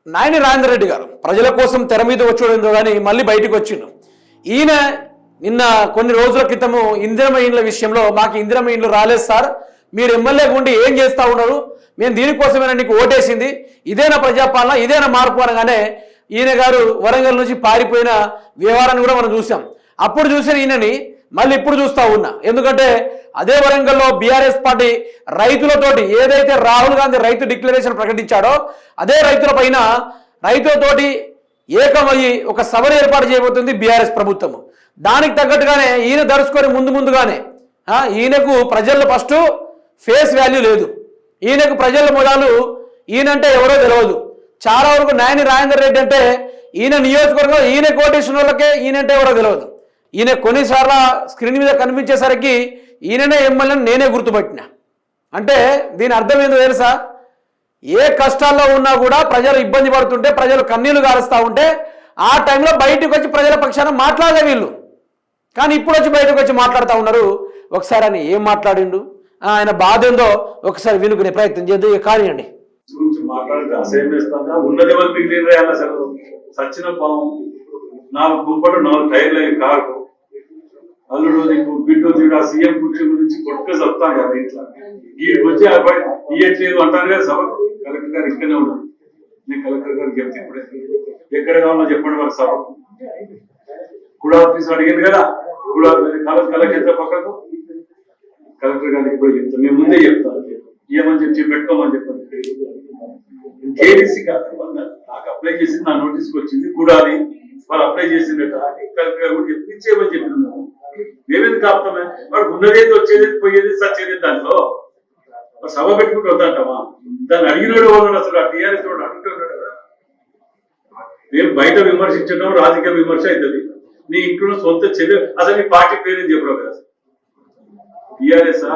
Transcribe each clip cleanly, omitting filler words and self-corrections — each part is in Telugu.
నాయని రాజేందర్ రెడ్డి గారు ప్రజల కోసం తెర మీద వచ్చాడో కానీ మళ్ళీ బయటకు వచ్చిండు. ఈయన నిన్న కొన్ని రోజుల క్రితము ఇందిరమ్మ ఇండ్ల విషయంలో మాకు ఇందిరమ్మ ఇండ్లు రాలేదు సార్, మీరు ఎమ్మెల్యే ఉండి ఏం చేస్తూ ఉన్నారు, మేము దీనికోసమైనా నీకు ఓటేసింది, ఇదేనా ప్రజాపాలన, ఇదేనా మార్పు అనగానే ఈయన గారు వరంగల్ నుంచి పారిపోయిన వ్యవహారాన్ని కూడా మనం చూసాం. అప్పుడు చూసిన ఈయనని మళ్ళీ ఇప్పుడు చూస్తూ ఉన్నా. ఎందుకంటే అదే వరంగల్లో బీఆర్ఎస్ పార్టీ రైతులతోటి ఏదైతే రాహుల్ గాంధీ రైతు డిక్లరేషన్ ప్రకటించాడో అదే రైతుల పైన రైతులతోటి ఏకమయ్యి ఒక సభను ఏర్పాటు చేయబోతుంది బీఆర్ఎస్ ప్రభుత్వం. దానికి తగ్గట్టుగానే ఈయన దరుచుకొని ముందుగానే ఈయనకు ప్రజల్లో ఫస్ట్ ఫేస్ వాల్యూ లేదు, ఈయనకు ప్రజల మొదలు ఈయనంటే ఎవరో తెలియదు. చాలా వరకు నాయని రాజేందర్ రెడ్డి అంటే ఈయన నియోజకవర్గంలో ఈయన కోటేశ్వర వాళ్ళకే ఈయనంటే ఎవరో తెలియదు. ఈయన కొన్నిసార్లు స్క్రీన్ మీద కనిపించేసరికి ఈయననే ఎమ్మెల్యేని నేనే గుర్తుపట్టిన. అంటే దీని అర్థం ఏందో తెలుసా, ఏ కష్టాల్లో ఉన్నా కూడా ప్రజలు ఇబ్బంది పడుతుంటే ప్రజలు కన్నీళ్లు గారుస్తూ ఉంటే ఆ టైంలో బయటకు వచ్చి ప్రజల పక్షాన మాట్లాడే వీళ్ళు, కానీ ఇప్పుడు వచ్చి బయటకు వచ్చి మాట్లాడుతూ ఉన్నారు. ఒకసారి ఆయన ఏం మాట్లాడిండు, ఆయన బాధ ఏందో ఒకసారి వినుకునే ప్రయత్నం చేద్దాం. కానివ్వండి. మాట్లాడితే అసహ్యం వేస్తుందా, ఉన్నది వాళ్ళు మిగిలిన అసలు సచ్చిన పాము 4 కుంపలు 4 టైర్లు అయ్యి కారు అల్లుడు బిడ్డు ఆ సీఎం కుర్చీ గురించి కొట్టుకు వస్తాను కదా ఇట్లా వీడికి వచ్చి ఇయ్యట్లేదు అంటారు కదా సభ. కలెక్టర్ గారు ఇక్కడనే ఉన్నారు, నేను కలెక్టర్ గారికి చెప్తే ఇప్పుడే ఎక్కడ కావాలో చెప్పండి వాళ్ళ సభ. కూడా ఆఫీస్ అడిగింది కదా, కూడా కలెక్టర్ పక్కకు కలెక్టర్ గారికి ఇప్పుడు చెప్తాను, మేము ముందే చెప్తాను ఏమని చెప్పి పెట్టుకోమని చెప్పండి. కేడీసీ కాదు నాకు అప్లై చేసింది, నా నోటీస్కి వచ్చింది కూడా అది వాళ్ళు అప్లై చేసిందట. కలెక్టర్ గారు కూడా చెప్పి ఇచ్చేయమని చెప్పినాము. మేమేందుకు ఆపుతామే, వాడు ఉన్నదేది వచ్చేది పోయేది సచ్చేది దాంట్లో సభ పెట్టుకుంటూ వద్దంటామా? దాన్ని అడిగినోడు ఉన్నాడు అసలు ఆ టీఆర్ఎస్ వాడు అడుగుతున్నాడు కదా. మేము బయట విమర్శించడం రాజకీయ విమర్శ అవుతుంది, నీ ఇంట్లో సొంత చెల్లి అసలు నీ పార్టీ పేరు చెప్పడం కదా. బీఆర్ఎస్ఆ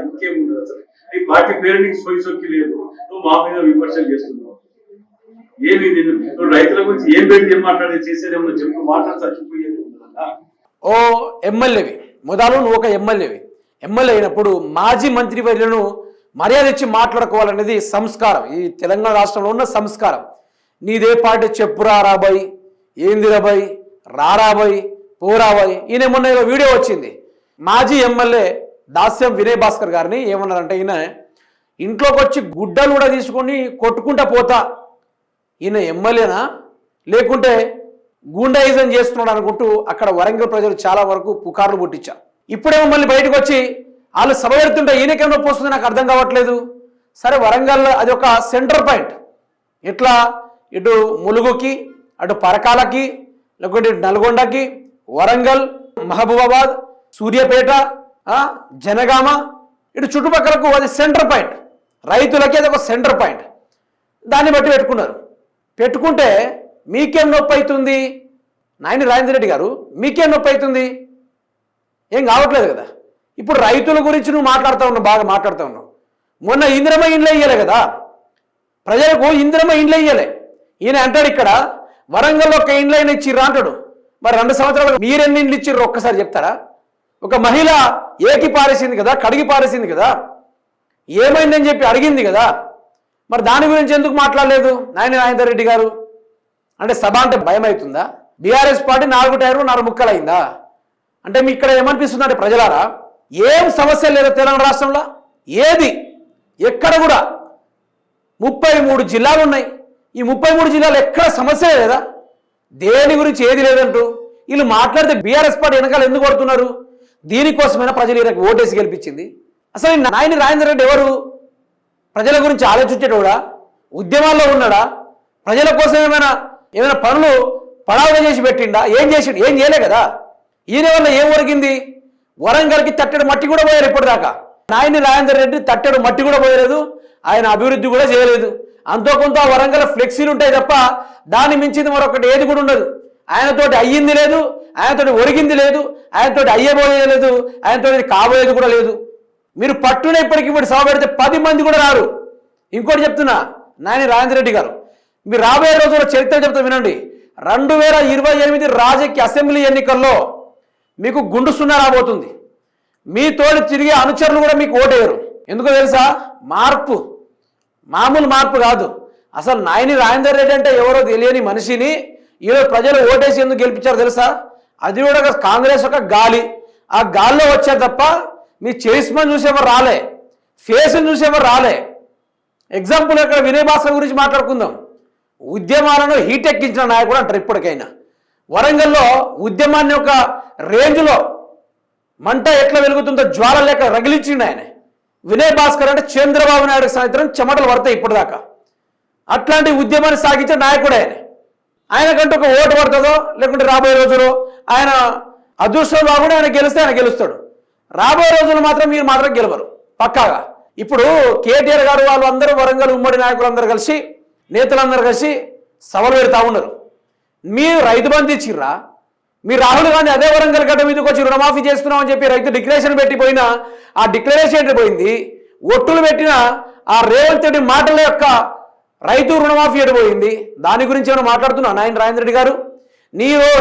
ఇంకేముండదు అసలు, నీ పార్టీ పేరు నీకు సొక్కి లేదు, నువ్వు మా మీద విమర్శలు చేస్తున్నావు. ఏమి నువ్వు రైతుల గురించి ఏం పెట్టి ఏం మాట్లాడే చేసేదేమో చెప్పు, మాట్లాడి చచ్చిపోయేది. ఓ ఎమ్మెల్యేవి మొదలు నువ్వు ఒక ఎమ్మెల్యే అయినప్పుడు మాజీ మంత్రివర్యులను మర్యాద ఇచ్చి మాట్లాడుకోవాలనేది సంస్కారం, ఈ తెలంగాణ రాష్ట్రంలో ఉన్న సంస్కారం. నీదే పార్టీ చెప్పురా రాబాయ్, ఏంది రాబాయ్, రారాబాయ్, పోరాబాయ్. ఈయన మొన్న వీడియో వచ్చింది, మాజీ ఎమ్మెల్యే దాస్యం వినయ్ భాస్కర్ గారిని ఏమన్నారంటే, ఈయన ఇంట్లోకి వచ్చి గుడ్డలు కూడా తీసుకొని కొట్టుకుంటా పోతా, ఈయన ఎమ్మెల్యేనా లేకుంటే గూండాయిజం చేస్తున్నాడు అనుకుంటూ అక్కడ వరంగల్ ప్రజలు చాలా వరకు పుకార్లు పుట్టించారు. ఇప్పుడేమో మళ్ళీ బయటకు వచ్చి వాళ్ళు సభ పెడుతుంటే ఈయనకేమో పోస్తుంది నాకు అర్థం కావట్లేదు. సరే వరంగల్ అది ఒక సెంటర్ పాయింట్, ఇట్లా ఇటు ములుగుకి అటు పరకాలకి లేకుంటే ఇటు నల్గొండకి వరంగల్ మహబూబాబాద్ సూర్యాపేట జనగామ ఇటు చుట్టుపక్కలకు అది సెంటర్ పాయింట్, రైతులకి అది ఒక సెంటర్ పాయింట్. దాన్ని బట్టి పెట్టుకుంటే మీకేం నొప్పి అవుతుంది? నాయని రాజేందర్ రెడ్డి గారు మీకేం నొప్పి అవుతుంది? ఏం కావట్లేదు కదా. ఇప్పుడు రైతుల గురించి నువ్వు బాగా మాట్లాడుతూ ఉన్నావు. మొన్న ఇందిరమ్మ ఇండ్లు ఇయ్యలే కదా, ప్రజలకు ఇందిరమ్మ ఇండ్లు ఇయ్యలే. ఈయన అంటాడు ఇక్కడ వరంగల్లో ఒక ఇండ్లు అయినా ఇచ్చిర్రా అంటాడు. మరి 2 సంవత్సరాలు మీరెన్ని ఇండ్లు ఇచ్చిర్రు ఒక్కసారి చెప్తారా? ఒక మహిళ ఏకి పారేసింది కదా, కడిగి పారేసింది కదా, ఏమైందని చెప్పి అడిగింది కదా. మరి దాని గురించి ఎందుకు మాట్లాడలేదు నాయని రాజేందర్ రెడ్డి గారు? అంటే సభ అంటే భయం అవుతుందా? బీఆర్ఎస్ పార్టీ 4 టైర్లు 4 ముక్కలు అయిందా? అంటే మీ ఇక్కడ ఏమనిపిస్తుంది అంటే ప్రజలారా, ఏం సమస్య లేదు తెలంగాణ రాష్ట్రంలో, ఏది ఎక్కడ కూడా 33 జిల్లాలు ఉన్నాయి. ఈ 33 జిల్లాలు ఎక్కడ సమస్య లేదా? దేని గురించి ఏది లేదంటూ వీళ్ళు మాట్లాడితే బీఆర్ఎస్ పార్టీ వెనకాల ఎందుకు కొడుతున్నారు? దీనికోసమైనా ప్రజలు ఈయనకు ఓటేసి గెలిపించింది. అసలు నాయని రాజేందర్ రెడ్డి ఎవరు? ప్రజల గురించి ఆలోచించేటోడా? ఉద్యమాల్లో ఉన్నాడా? ప్రజల కోసం ఏమైనా పనులు పడావుగా చేసి పెట్టిండా? ఏం చేసిండు? ఏం చేయలే కదా. ఈయన వల్ల ఏం ఒరిగింది? వరంగల్కి తట్టెడు మట్టి కూడా పోయారు ఇప్పటిదాకా. నాయని రాజేందర్ రెడ్డి తట్టెడు మట్టి కూడా పోయలేదు, ఆయన అభివృద్ధి కూడా చేయలేదు. అంతో కొంత వరంగల్ ఫ్లెక్సీలు ఉంటాయి తప్ప దాన్ని మించింది మరొకటి ఏది కూడా ఉండదు. ఆయనతోటి అయ్యింది లేదు, ఆయనతోటి ఒరిగింది లేదు, ఆయనతోటి అయ్యబోయేది లేదు, ఆయనతోటి కాబోయేది కూడా లేదు. మీరు పట్టున ఇప్పటికి సభ పెడితే 10 మంది కూడా రారు. ఇంకోటి చెప్తున్నా నాయని రాజేందర్ రెడ్డి గారు, మీరు రాబోయే రోజుల్లో చరిత్ర చెప్తా వినండి. 2028 రాజకీయ అసెంబ్లీ ఎన్నికల్లో మీకు గుండు సున్నా రాబోతుంది. మీ తోడు తిరిగే అనుచరులు కూడా మీకు ఓటేయరు. ఎందుకో తెలుసా? మార్పు మామూలు మార్పు కాదు, అసలు నాయని రాజేందర్ రెడ్డి అంటే ఎవరో తెలియని మనిషిని ఈరోజు ప్రజలు ఓటేసి ఎందుకు గెలిపించారో తెలుసా? అది కూడా కాంగ్రెస్ ఒక గాలి, ఆ గాల్లో వచ్చారు తప్ప మీ చేస్మని చూసేవారు రాలే, ఫేస్ని చూసేవారు రాలే. ఎగ్జాంపుల్ ఇక్కడ వినయ్ భాస్కర్ గురించి మాట్లాడుకుందాం. ఉద్యమాలను హీట్ ఎక్కించిన నాయకుడు అంటారు ఇప్పటికైనా. వరంగల్లో ఉద్యమాన్ని ఒక రేంజ్లో మంట ఎట్లా వెలుగుతుందో జ్వాల లేక రగిలించిండు ఆయన. వినయ్ భాస్కర్ అంటే చంద్రబాబు నాయుడు సాయంత్రం చెమటలు పడతాయి ఇప్పటిదాకా. అట్లాంటి ఉద్యమాన్ని సాగించే నాయకుడు ఆయన. ఆయనకంటూ ఒక ఓటు పడుతుందో లేకుంటే రాబోయే రోజుల్లో ఆయన అదృష్టంలో కూడా ఆయన గెలిస్తే ఆయన గెలుస్తాడు. రాబోయే రోజులు మాత్రం మీరు మాత్రం గెలవరు పక్కాగా. ఇప్పుడు కేటీఆర్ గారు వాళ్ళు అందరూ వరంగల్ ఉమ్మడి నాయకులందరూ కలిసి నేతలందరూ కలిసి సభలు పెడతా ఉన్నారు. మీరు రైతు బంధు ఇచ్చిర్రా? మీరు రాహుల్ గాంధీ అదే వరంగల్ గడ్డ మీదకి వచ్చి రుణమాఫీ చేస్తున్నామని చెప్పి రైతు డిక్లరేషన్ పెట్టిపోయినా ఆ డిక్లరేషన్ పోయింది. ఒట్టులు పెట్టిన ఆ రేవంత్ రెడ్డి మాటల యొక్క రైతు రుణమాఫీ ఎడిపోయింది. దాని గురించి ఏమైనా మాట్లాడుతున్నా నాయన రాజేంద్ర రెడ్డి గారు?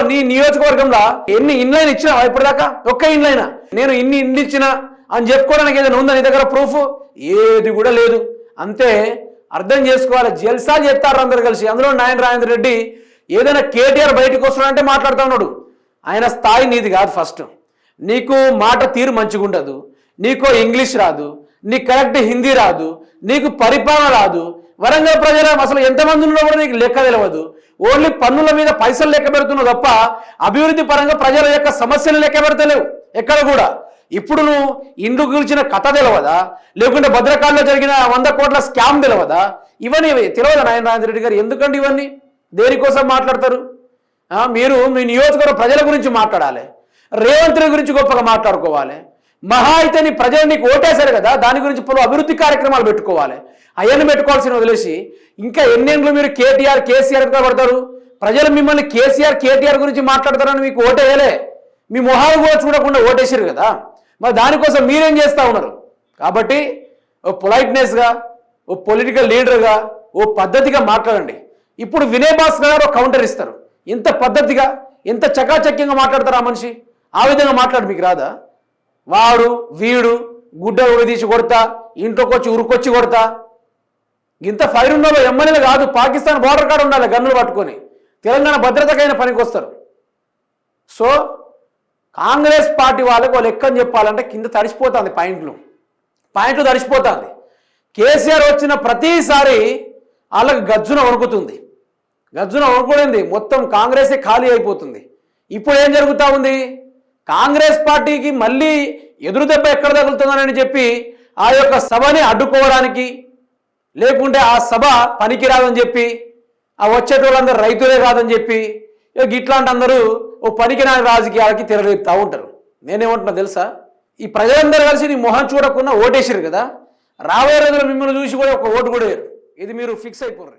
నీ నియోజకవర్గంలో ఎన్ని ఇండ్లైన్ ఇచ్చినావా ఇప్పటిదాకా? ఒక్క ఇండ్లైనా నేను ఇన్ని ఇండ్లు ఇచ్చినా అని చెప్పుకోవడానికి ఏదైనా ఉందా నీ దగ్గర ప్రూఫ్? ఏది కూడా లేదు. అంతే అర్థం చేసుకోవాలి. జల్సాలు చెప్తారు అందరు కలిసి. అందులో నాయన రాజేంద్ర రెడ్డి ఏదైనా కేటీఆర్ బయటకు వస్తున్నాడంటే మాట్లాడుతూ ఉన్నాడు. ఆయన స్థాయి నీది కాదు. ఫస్ట్ నీకు మాట తీరు మంచిగా ఉండదు, నీకు ఇంగ్లీష్ రాదు, నీకు కరెక్ట్ హిందీ రాదు, నీకు పరిపాలన రాదు. వరంగల్ ప్రజలు అసలు ఎంతమంది ఉన్నా కూడా నీకు లెక్క తెలియదు. ఓన్లీ పన్నుల మీద పైసలు లెక్క పెడుతున్నావు తప్ప అభివృద్ధి పరంగా ప్రజల యొక్క సమస్యలు లెక్క పెడతలేవు ఎక్కడ కూడా. ఇప్పుడు నువ్వు ఇండ్లు గురించిన కథ తెలియదా? లేకుంటే భద్రకాల్లో జరిగిన 100 కోట్ల స్కామ్ తెలియదా? ఇవన్నీ తెలియదా నాయన రాజేంద్ర రెడ్డి గారు? ఎందుకంటే ఇవన్నీ దేనికోసం మాట్లాడతారు? మీరు మీ నియోజకవర్గ ప్రజల గురించి మాట్లాడాలి, రేవంత్ రెడ్డి గురించి గొప్పగా మాట్లాడుకోవాలి. మహా అయితే నీ ప్రజలు నీకు ఓటేశారు కదా, దాని గురించి పలు అభివృద్ధి కార్యక్రమాలు పెట్టుకోవాలి. అవన్నీ పెట్టుకోవాల్సిన వదిలేసి ఇంకా ఎన్నేళ్ళు మీరు కేటీఆర్ కేసీఆర్ పడతారు? ప్రజలు మిమ్మల్ని కేటీఆర్ గురించి మాట్లాడతారని మీకు ఓటేయలే, మీ మొహాలు కూడా చూడకుండా ఓటేసారు కదా. మరి దానికోసం మీరేం చేస్తూ ఉన్నారు? కాబట్టి ఓ పొలైట్నెస్గా, ఓ పొలిటికల్ లీడర్గా, ఓ పద్ధతిగా మాట్లాడండి. ఇప్పుడు వినయ్ భాస్కర్ గారు కౌంటర్ ఇస్తారు. ఎంత పద్ధతిగా, ఎంత చకాచక్యంగా మాట్లాడతారు ఆ మనిషి. ఆ విధంగా మాట్లాడు మీకు రాదా? వాడు వీడు గుడ్డ ఉడదీసి కొడతా, ఇంట్లోకి వచ్చి ఉరుకొచ్చి కొడతా. ఇంత ఫైర్ ఉన్న ఎమ్మెల్యేలు కాదు, పాకిస్తాన్ బోర్డర్ కాడ ఉండాలి గన్నులు పట్టుకొని. తెలంగాణ భద్రతకైన పనికి వస్తారు. సో కాంగ్రెస్ పార్టీ వాళ్ళకు లెక్కని చెప్పాలంటే కింద తడిసిపోతుంది, పాయింట్లు తడిసిపోతుంది. కేసీఆర్ వచ్చిన ప్రతిసారి వాళ్ళకి గజ్జున వణుకుతుంది. గజ్జున వణుకుడింది మొత్తం కాంగ్రెసే ఖాళీ అయిపోతుంది. ఇప్పుడు ఏం జరుగుతూ ఉంది? కాంగ్రెస్ పార్టీకి మళ్ళీ ఎదురు దెబ్బ ఎక్కడ తగులుతుందని చెప్పి ఆ యొక్క సభని అడ్డుకోవడానికి, లేకుంటే ఆ సభ పనికిరాదని చెప్పి, ఆ వచ్చేటోళ్ళందరూ రైతులే కాదని చెప్పి ఇట్లాంటి అందరూ ఓ పనికిరాని రాజకీయాలకి తెరలేపుతూ ఉంటారు. నేనేమంటున్నా తెలుసా? ఈ ప్రజలందరూ కలిసి నీ మొహం చూడకుండా ఓటేసారు కదా, రాబోయే రోజుల్లో మిమ్మల్ని చూసి కూడా ఒక ఓటు కూడా వేయరు. ఇది మీరు ఫిక్స్ అయిపోరు.